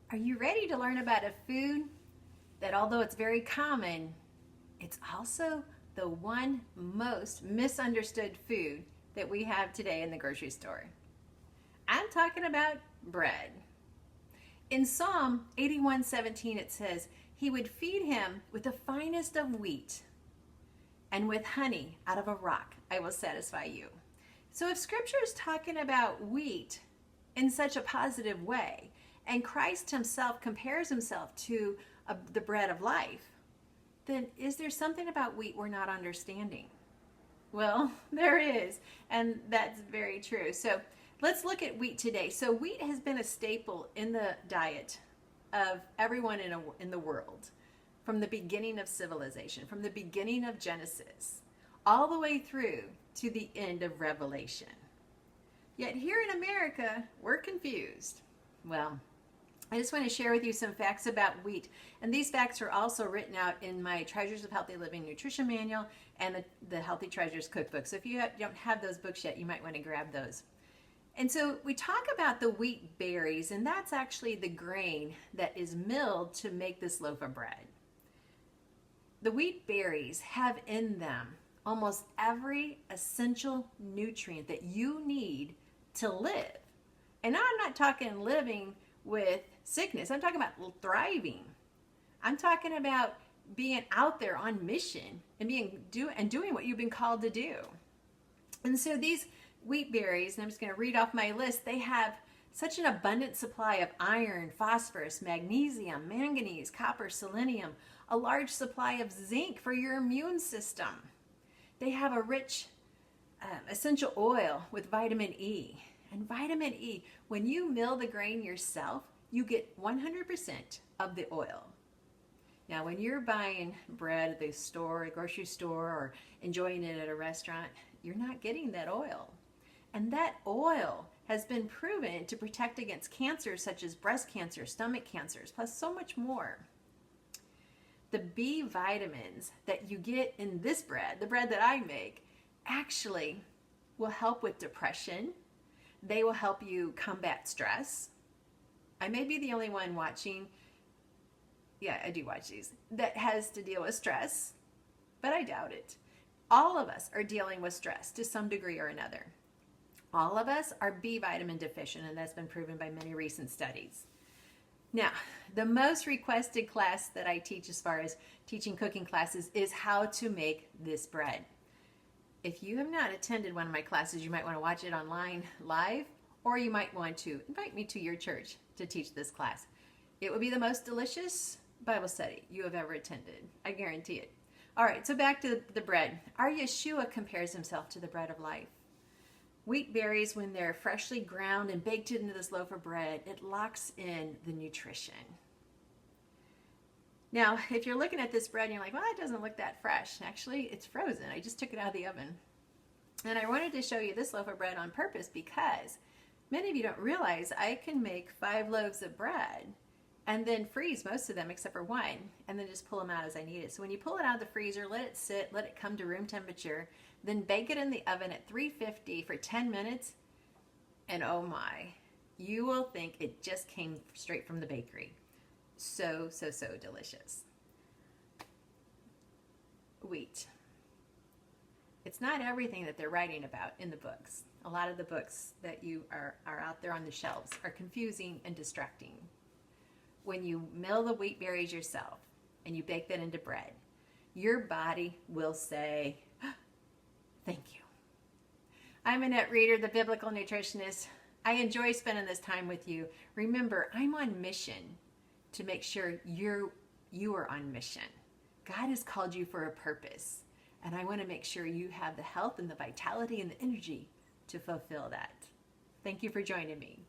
Are you ready to learn about a food that, although it's very common, it's also the one most misunderstood food that we have today in the grocery store? I'm talking about bread. In Psalm 81:17 it says, "He would feed him with the finest of wheat, and with honey out of a rock I will satisfy you." So if scripture is talking about wheat in such a positive way, and Christ himself compares himself to the bread of life, then is there something about wheat we're not understanding? Well, there is, and that's very true. So let's look at wheat today. So wheat has been a staple in the diet of everyone in the world from the beginning of civilization, from the beginning of Genesis, all the way through to the end of Revelation. Yet here in America, we're confused. Well, I just want to share with you some facts about wheat. And these facts are also written out in my Treasures of Healthy Living Nutrition Manual and the Healthy Treasures Cookbook. So if you don't have those books yet, you might want to grab those. And so we talk about the wheat berries, and that's actually the grain that is milled to make this loaf of bread. The wheat berries have in them almost every essential nutrient that you need to live. And now I'm not talking living with sickness. I'm talking about thriving. I'm talking about being out there on mission and doing what you've been called to do. And so these wheat berries, and I'm just going to read off my list, they have such an abundant supply of iron, phosphorus, magnesium, manganese, copper, selenium, a large supply of zinc for your immune system. They have a rich essential oil with vitamin E. And vitamin E, when you mill the grain yourself, you get 100% of the oil. Now, when you're buying bread at the store, a grocery store, or enjoying it at a restaurant, you're not getting that oil. And that oil has been proven to protect against cancers such as breast cancer, stomach cancers, plus so much more. The B vitamins that you get in this bread, the bread that I make, actually will help with depression. They will help you combat stress. I may be the only one watching, yeah, I do watch these, that has to deal with stress, but I doubt it. All of us are dealing with stress to some degree or another. All of us are B vitamin deficient, and that's been proven by many recent studies. Now, the most requested class that I teach as far as teaching cooking classes is how to make this bread. If you have not attended one of my classes, you might want to watch it online live, or you might want to invite me to your church to teach this class. It will be the most delicious Bible study you have ever attended. I guarantee it. All right, so back to the bread. Our Yeshua compares himself to the bread of life. Wheat berries, when they're freshly ground and baked into this loaf of bread, it locks in the nutrition. Now, if you're looking at this bread and you're like, well, it doesn't look that fresh. Actually, it's frozen. I just took it out of the oven. And I wanted to show you this loaf of bread on purpose because many of you don't realize I can make 5 loaves of bread and then freeze most of them except for one, and then just pull them out as I need it. So when you pull it out of the freezer, let it sit, let it come to room temperature, then bake it in the oven at 350 for 10 minutes, and oh my, you will think it just came straight from the bakery. So, so, so delicious. Wheat. It's not everything that they're writing about in the books. A lot of the books that you are out there on the shelves are confusing and distracting. When you mill the wheat berries yourself and you bake that into bread, your body will say, thank you. I'm Annette Reeder, the Biblical Nutritionist. I enjoy spending this time with you. Remember, I'm on mission to make sure you are on mission. God has called you for a purpose, and I want to make sure you have the health and the vitality and the energy to fulfill that. Thank you for joining me.